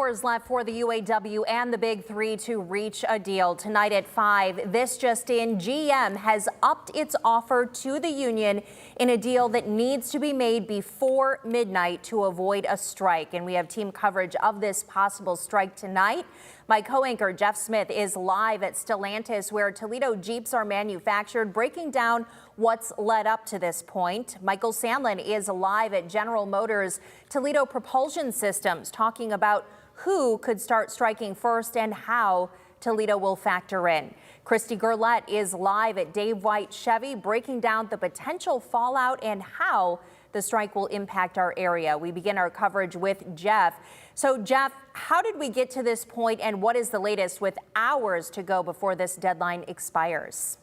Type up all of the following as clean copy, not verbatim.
hours left for the UAW and the Big Three to reach a deal. Tonight at 5, this just in, GM has upped its offer to the union in a deal that needs to be made before midnight to avoid a strike. And we have team coverage of this possible strike tonight. My co-anchor Jeff Smith is live at Stellantis, where Toledo Jeeps are manufactured, breaking down what's led up to this point. Michael Sandlin is live at General Motors Toledo Propulsion Systems, talking about who could start striking first and how Toledo will factor in. Christy Gerlette is live at Dave White Chevy, breaking down the potential fallout and how the strike will impact our area. We begin our coverage with Jeff. So Jeff, how did we get to this point, and what is the latest with hours to go before this deadline expires?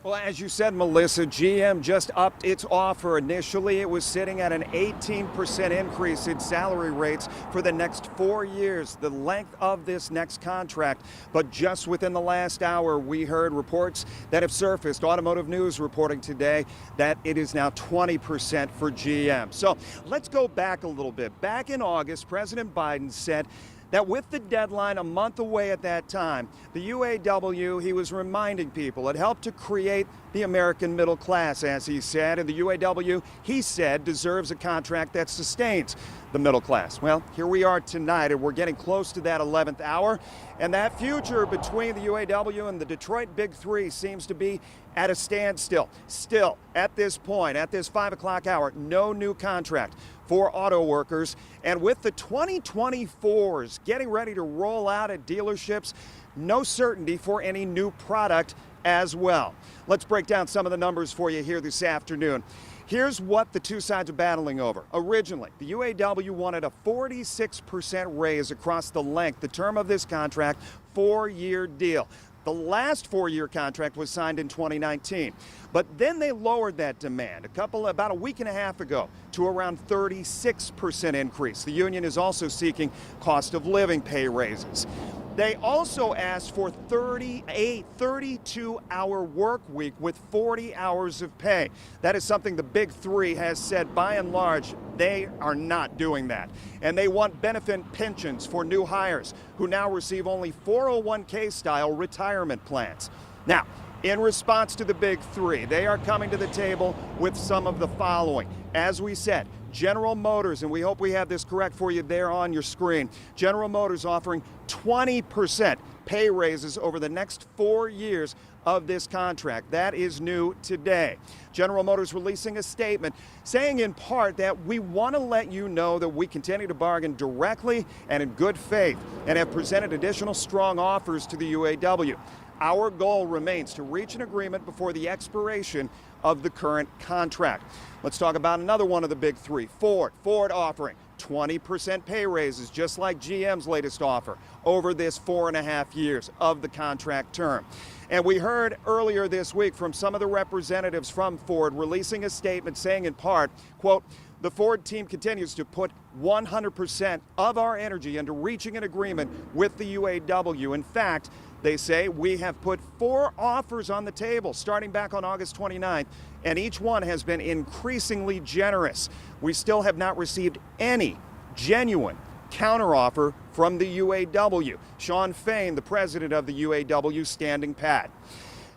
Well, as you said, Melissa, GM just upped its offer. Initially, it was sitting at an 18% increase in salary rates for the next 4 years, the length of this next contract. But just within the last hour, we heard reports that have surfaced, Automotive News reporting today, that it is now 20% for GM. So let's go back a little bit. Back in August, President Biden said that with the deadline a month away at that time, the UAW, he was reminding people, it helped to create the American middle class, as he said. And the UAW, he said, deserves a contract that sustains the middle class. Well, here we are tonight, and we're getting close to that 11th hour. And that future between the UAW and the Detroit Big Three seems to be at a standstill. Still, at this point, at this 5 o'clock hour, no new contract for auto workers. And with the 2024s getting ready to roll out at dealerships, no certainty for any new product as well. Let's break down some of the numbers for you here this afternoon. Here's what the two sides are battling over. Originally, the UAW wanted a 46% raise across the length, the term of this contract, 4-year deal. The last 4-year contract was signed in 2019, but then they lowered that demand about a week and a half ago to around 36% increase. The union is also seeking cost of living pay raises. They also asked for 32-hour work week with 40 hours of pay. That is something the Big Three has said by and large they are not doing that. And they want benefit pensions for new hires who now receive only 401k style retirement plans. Now, in response to the Big Three, they are coming to the table with some of the following. As we said, General Motors, and we hope we have this correct for you there on your screen, General Motors offering 20% pay raises over the next 4 years of this contract. That is new today. General Motors releasing a statement saying in part that we want to let you know that we continue to bargain directly and in good faith and have presented additional strong offers to the UAW. Our goal remains to reach an agreement before the expiration of the current contract. Let's talk about another one of the Big Three, Ford. Ford offering 20% pay raises, just like GM's latest offer, over this 4.5 years of the contract term. And we heard earlier this week from some of the representatives from Ford releasing a statement saying in part, quote, the Ford team continues to put 100% of our energy into reaching an agreement with the UAW. In fact, they say we have put 4 offers on the table starting back on August 29th, and each one has been increasingly generous. We still have not received any genuine counteroffer from the UAW. Sean Fain, the president of the UAW, standing pat.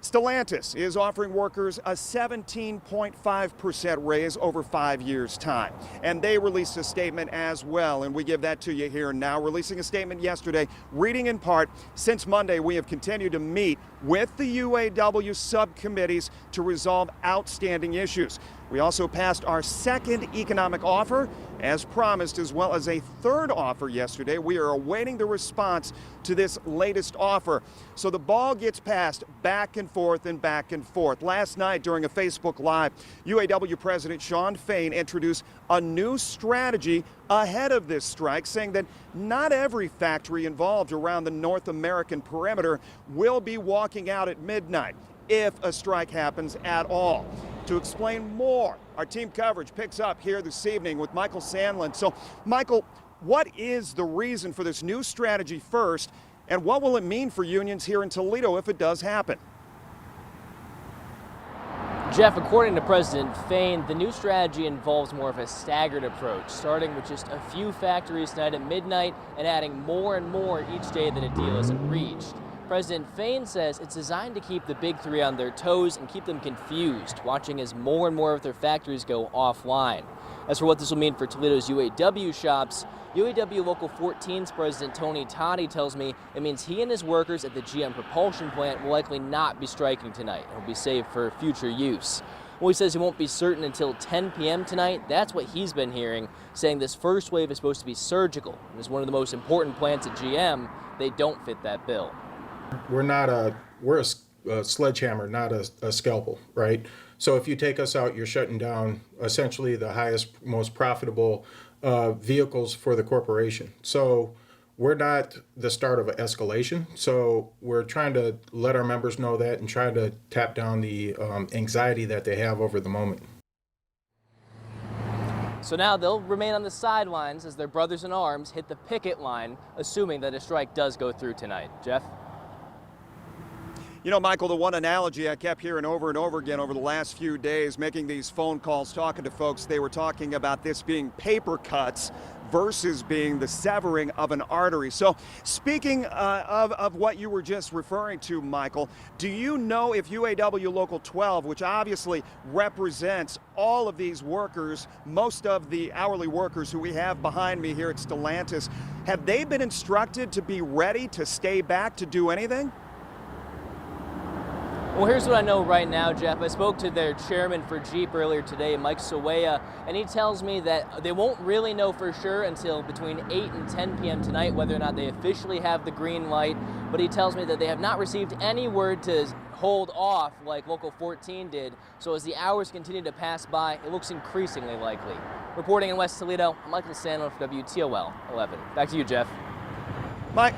Stellantis is offering workers a 17.5% raise over 5 years' time. And they released a statement as well, and we give that to you here now. Releasing a statement yesterday, reading in part, since Monday we have continued to meet with the UAW subcommittees to resolve outstanding issues. We also passed our second economic offer, as promised, as well as a third offer yesterday. We are awaiting the response to this latest offer. So the ball gets passed back and forth and back and forth. Last night during a Facebook Live, UAW President Sean Fain introduced a new strategy ahead of this strike, saying that not every factory involved around the North American perimeter will be walking out at midnight if a strike happens at all. To explain more, our team coverage picks up here this evening with Michael Sandlin. So, Michael, what is the reason for this new strategy first, and what will it mean for unions here in Toledo if it does happen? Jeff, according to President Fain, the new strategy involves more of a staggered approach, starting with just a few factories tonight at midnight and adding more and more each day that a deal isn't reached. President Fain says it's designed to keep the big three on their toes and keep them confused, watching as more and more of their factories go offline. As for what this will mean for Toledo's UAW shops, UAW Local 14's President Tony Toddy tells me it means he and his workers at the GM propulsion plant will likely not be striking tonight and will be saved for future use. Well, he says he won't be certain until 10 p.m. tonight. That's what he's been hearing, saying this first wave is supposed to be surgical. And as one of the most important plants at GM, they don't fit that bill. We're a sledgehammer, not a scalpel, right? So if you take us out, you're shutting down essentially the highest, most profitable vehicles for the corporation. So we're not the start of an escalation. So we're trying to let our members know that and try to tap down the anxiety that they have over the moment. So now they'll remain on the sidelines as their brothers in arms hit the picket line, assuming that a strike does go through tonight. Jeff? You know, Michael, the one analogy I kept hearing over and over again over the last few days, making these phone calls, talking to folks, they were talking about this being paper cuts versus being the severing of an artery. So speaking of what you were just referring to, Michael, do you know if UAW Local 12, which obviously represents all of these workers, most of the hourly workers who we have behind me here at Stellantis, have they been instructed to be ready to stay back to do anything? Well, here's what I know right now, Jeff. I spoke to their chairman for Jeep earlier today, Mike Sawaya, and he tells me that they won't really know for sure until between 8 and 10 p.m. tonight whether or not they officially have the green light, but he tells me that they have not received any word to hold off like Local 14 did, so as the hours continue to pass by, it looks increasingly likely. Reporting in West Toledo, I'm Michael Sandler for WTOL 11. Back to you, Jeff. Mike.